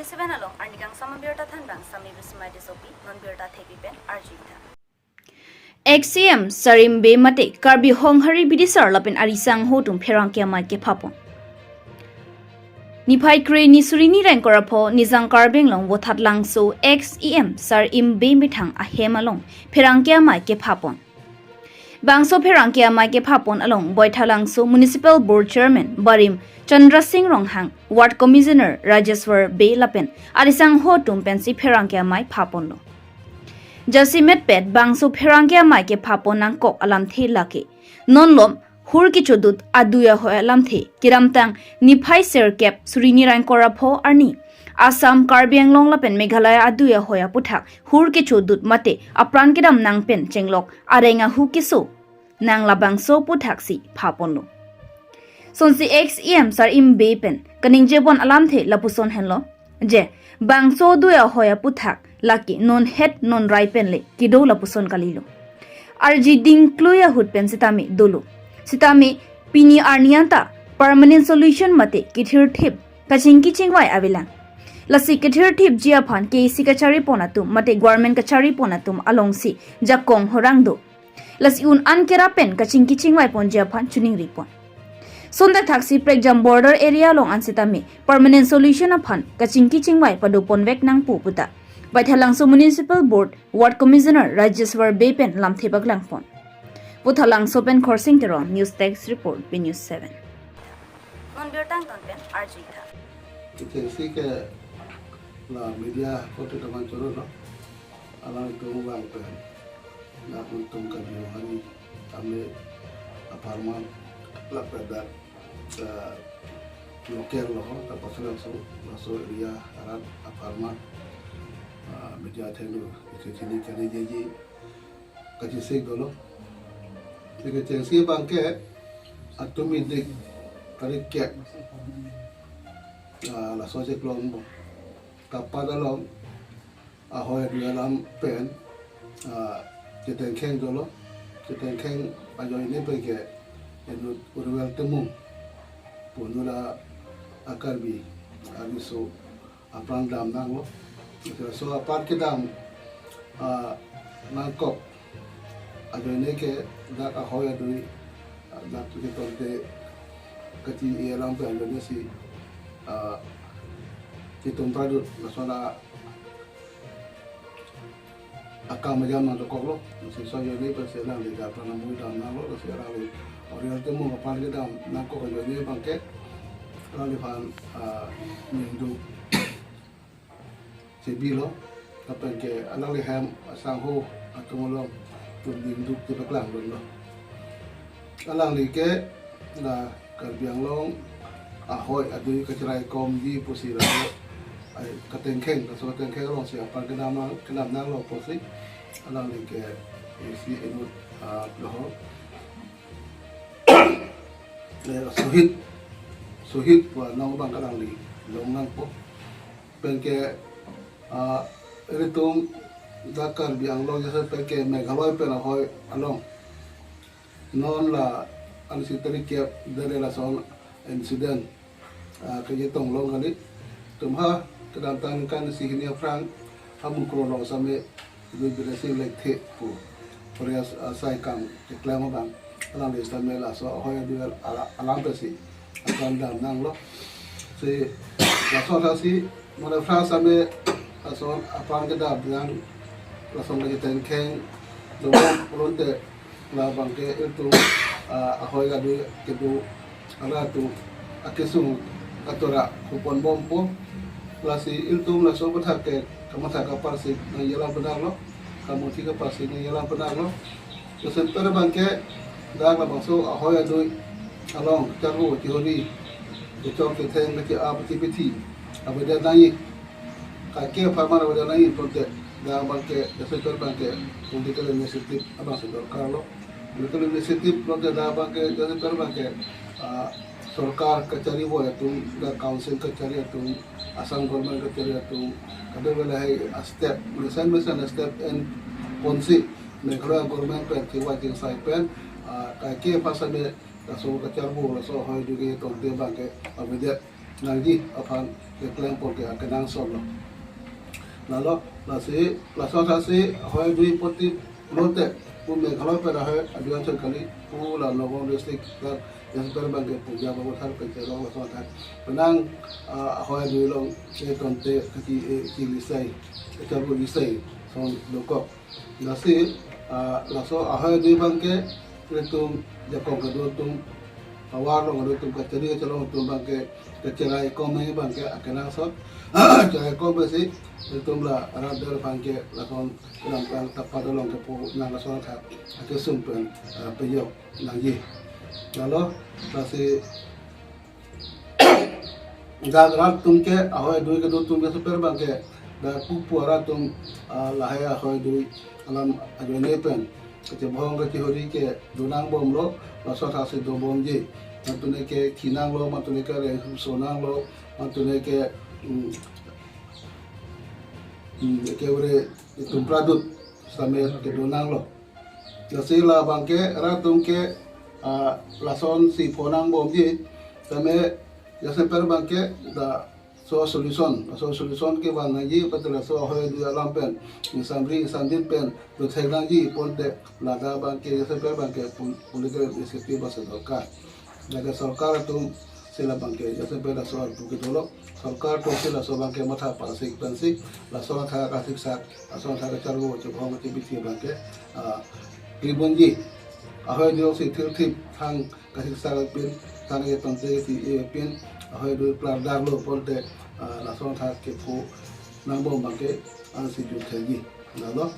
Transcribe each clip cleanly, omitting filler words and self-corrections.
27 along arnikang samabirta thanbang sami bismai disopi non birta thepi pen arjita XCM Sarim Be Mate Karbi Hong Hari Bidisar Lapin Arisang Hotum Perang Kiamai ke Papon Nipai Kre Nisuri ni Rankorapo Nizang Karbeng Long Wothat Langso XEM Sarim Be Mitang Ahemalong Perang Kiamai ke Papon Bangso Perang Kiamai ke Papon along Boithalangso Municipal Board Chairman Barim Chandra Singh Ronghang Ward Commissioner Rajeshwar Be Lapin Arisang Hotum Pensi Perang Kiamai Papon lo Jasimet pet bangso Perangkia mai ke phaponang kok alam the lake nonlom hur ki chodut aduya hoy alam the kiramtang niphai ser cap surini rang korapho arni Assam Karbi Anglong lapen Meghalaya aduya hoya puthak hur ki chodut mate apran kidam nang pen chenglok arenga hu kiso nang labangso puthak si phaponlo sonsi XEM sar im be pen kaning jebon alam the lapuson henlo je bangso duya hoya puthak laki non het non rai pen le kido lapuson kalilo RG ding kluya hut pen sitami pini arnianta permanent solution mate kithir thip kaching wai avilang lasi kithir thip jia phan ke sikachari ponatum mate government kachari ponatum alongsi jakong horangdo lasi un ankera pen kaching wai pon jia phan chuning ripon sonda thaksi pregjam border area long ansitami permanent solution aphan kaching wai padu ponvek nang pu puta Baithalangso Municipal Board Ward Commissioner Rajeshwar Bepen Lamthebak Langpon Buthalangso Pen Khorsing Teron News Text Report P News 7 Non Bertang Ton Pen Arjita Ikensi ke la media foto teman coro no alang itu bang pen na untung ka hari kami apartemen la pada lokal loh tapos langsung area arat apartemen media telu sini kali jadi kaji sik dulu jika cengsi bangke atau midik kali kek la soje klong kapal dalam ahoy di dalam pen kita keng dulu kita keng ajo ini pergi itu urwel temu punula akarbi abiso apang dam nang lo so apart kidam nangkop ajo ini ke dak ahoy adui dak kita te kati ialam pe ando si kita pradut nasona akam majam nang dokok lo si so yo ni persela le da pranam mu dam nang lo si ara le orial temu apart kidam nangkop ajo ini bangke lalu pan mindu Sibilo kapag ke alang liham sangho at tumulong tundinduk di paglang lo alang like na Karbi Anglong ahoy aduy kaciray kom di pusira ay katengkeng kaso katengkeng long siya pag kinam nang lo posi alang like si inut loho suhit wa nang bang alang li long nang po pengke Iritung dakar biang long jasa peke Meghalaya pena hoy along non la anisitari kiap dari la son incident kejitong long kali tumha kedantan kan si hini frang hamu krolong same du birasi lekte pu Korea sai kam reklamo bang alang le same la so hoy du alang besi akan dam nang lo si la so si mana frang same asal apang kita bilang langsung lagi tengkeng domong ronde la bangke itu ahoy gadu kedu ala tu akesung atora kupon bompo lasi itu langsung berhake kamu tak kapal sih ngejalan benar lo kamu tiga pasti ngejalan benar lo terus entar bangke dah la bangso ahoy gadu along caru teori itu kita lagi peti abada naik kaki farmar wala na yin prote da banke da sector banke political initiative abang sector karlo political initiative prote da banke da sector banke सरकार कचहरी वो है तुम काउंसिल कचहरी है तुम असम गवर्नमेंट कचहरी है तुम कदे वाला है step mission step and policy Meghalaya government पे थिवा जिंग साइड पे काके पास में सो कचहरी वो सो है जो के तो दे बाके अब दे nanti apan kelang pon ke kenang sol lalu la sotasi hoy dui poti lote pu me kalau pada hoy aduan sekali pu la nogong listrik yang terbang ke puja bawa thar ke long la sotat penang hoy dui long ke tonte ki lisai ke bu lisai son dokok nasi la so hoy dui bangke retum jakong kedotum awal long retum kacari calong tum bangke kecerai komai bangke akenang sot cerai komai si retum la radar bangke la son lang tang tapat long ke pu nang la son tha ke sumpen peyok nang ye lalu nasi gagrat tum ke ahoy dui ke tum ke super bangke da pupu aratum lahaya ahoy dui alam ajone pen ke bhong ke hori ke dunang bom lo la so tha se do bom ji matune ke kinang lo matune ke re sonang lo matune ke ure tum pradut sampai ke dunang lo jasila bangke ratum ke lason si ponang bom ji sampai jasa per bangke da so solution ke bang ngaji patla so hoy du alam pen samri sandin pen do thailang ji ponte lada bangke jasa per bangke puliker inisiatif basarkar daga sarkar tu sila bangke jasa per da so buki dolo sarkar to sila so bangke matha pasik pensik la so tha ka siksa so tha ka chargo che bhong ti biti bangke kribonji ahoy do si thil thang ka siksa pin thang ye tonte ti pin ahoy do plardar lo ponte la so tha ke pu nang bom bangke an si ju thegi nalo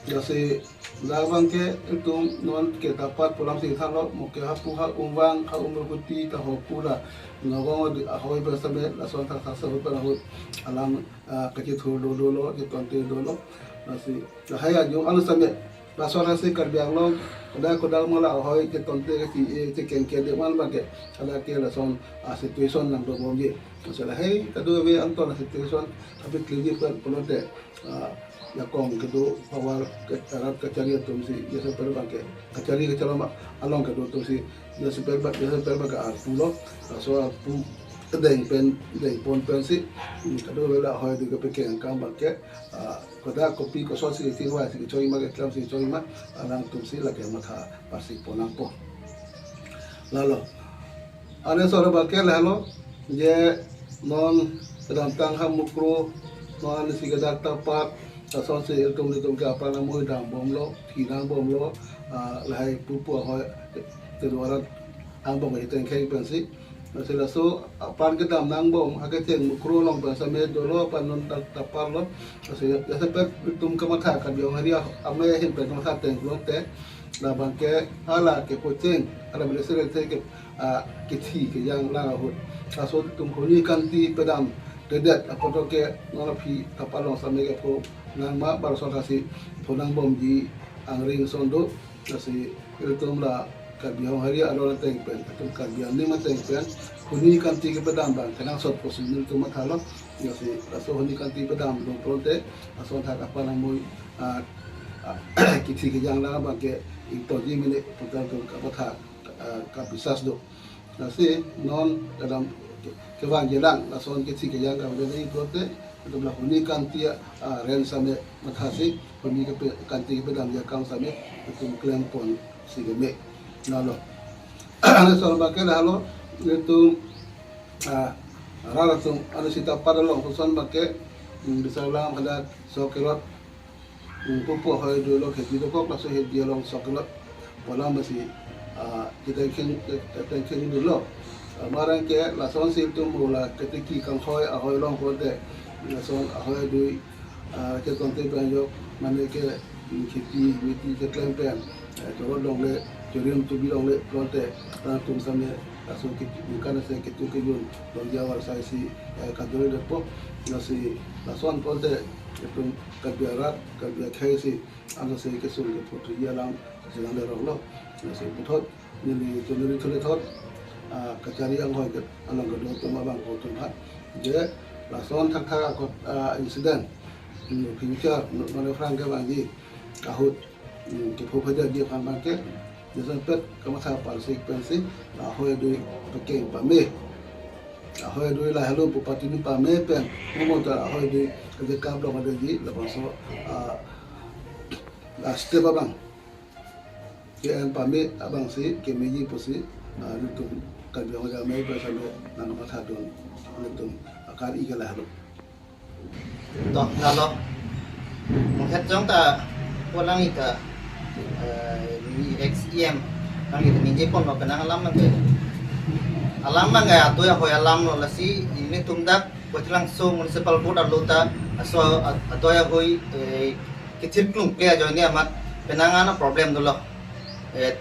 jase la bangke itu non ke tapat pulang si thalo moke hapu ha umwang ha umruti ta hokula ngawang ahoy bersame la so tha sa ho pa ho alam ke thu do lo ke tonte do lo nasi haya jo anu same la so tha se kar biang lo koda mala ahoy ke tonte ke ken ke de mal bangke ala ke la son situation nang do bom je masalah hey kadu we anton situation tapi kliji per pelote ya kong kedo awal ke tarap kacari tu si jasa perbangke kacari ke calon along kedo tu si jasa perbangke arpulo so pu deng pon si kedo wala hoy di ke angkang bangke koda kopi ko so si tiwa si choi ma ke klam si choi ma alang tu si la ke matha pasik ponang po lalo ane so bangke lalo je non sedang tang ham mukro non si gadar tapak so se tum ke apa namu dang bom lo kinang bom lo lai pupu hoy te dorat ang bom ite kai pensi masela so pan ke dam nang bom ake chen mukro long pa same dolo pan non tapar lo se ya se pet tum ke matha ka biong haria ame hin pe matha teng lo te la bangke ala ke pocheng ala bele se te ke thi ke yang la ho aso tum ko ni kan ti pedam dedet apoto ke ngala phi tapalong same ke po nang ma bar so kasi ponang bom ji angring sondo kasi iltum la ka biong hari alo teng pen tum ka biang ni ma teng pen kuni kan ti ke pedam bang kanang sot posil tum ma thalo kasi aso honi kan ti pedam do pronte aso tha ka panang moi kiti ke jang la bang ke ito ji mine putar tu ka patha ka bisas do kasi non dalam kewang jelang lason kiti ke jang ka bani pronte itu belah huni kanti ren same mathasi huni ke kanti ke pedam ya kang same itu klem pon si geme nalo ana so ba ke halo itu rara tum ana sita padalong son ba ke bisa lang ada so kelot pupu hoy do lo ke di ko la so he di long so kelot wala masi kita kin dulu marang ke la son sil tum mula ketiki kang hoy ahoy long ko de lason ahoy dui ke konte banjo mane ke khiti miti ke klempen to long le jorim tu bi long le konte ran tum same lason ke bukan se ke tu ke yun long jawar sai si kadore de po nasi lason konte tum kabiarat kabia khai si anga se ke sul ke foto ya lam se lang le rong lo nasi puthot ni jolori thole thot kacari ang hoy ke alang ke do tu ma bang ko tu ha je lason thak ko incident future mana frang ke bang ji kahut ke pho phada dia phang bang ke jasan pet ka matha par sik pensi la hoy dui pekeng pa me ahoy doi la hello pupati ni pa me pen mo ta ahoy de ke ka blo ma de di la so la step abang ke an pa me abang si ke me ji posi lutum ka bi ho ja me pa sa lo na no ka don lutum akar I ka la hello to ngalo mo het jong ta walang ika ni XEM ang ito ni Japon no kanang alam man alam man ga ato ya hoy alam no lasi ini tumdak buat langsung municipal board alota aso ato ya hoy kecil klung kaya jo ni amat penanganan problem dulu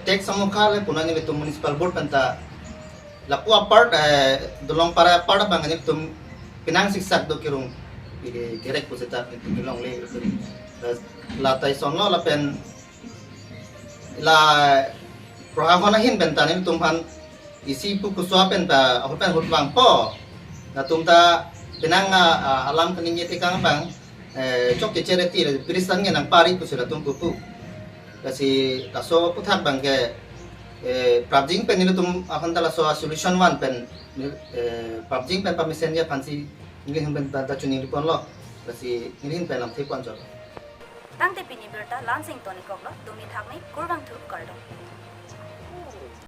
tek samukha le punan ni tum municipal board penta lapu apart dolong para part bang ni tum pinang siksak do kirung direct po seta itu dolong le la tai sonno la pen la prohahonahin bentanin tumhan isi pu kuswa penta ahopen hutwang po na tumta pinang alam kaninye tikang bang chok charity le birisan nang pari pu sila tumpu kasi kaso puthak bang ke prabjing pen ni tum akan tala so solution one pen prabjing pen pamisen ya fansi ngilin pen ta chuni lipon lo kasi ngilin pen lam thipon jol tang te pini berta lansing toni koklo dumi thakni kurbang thu kardong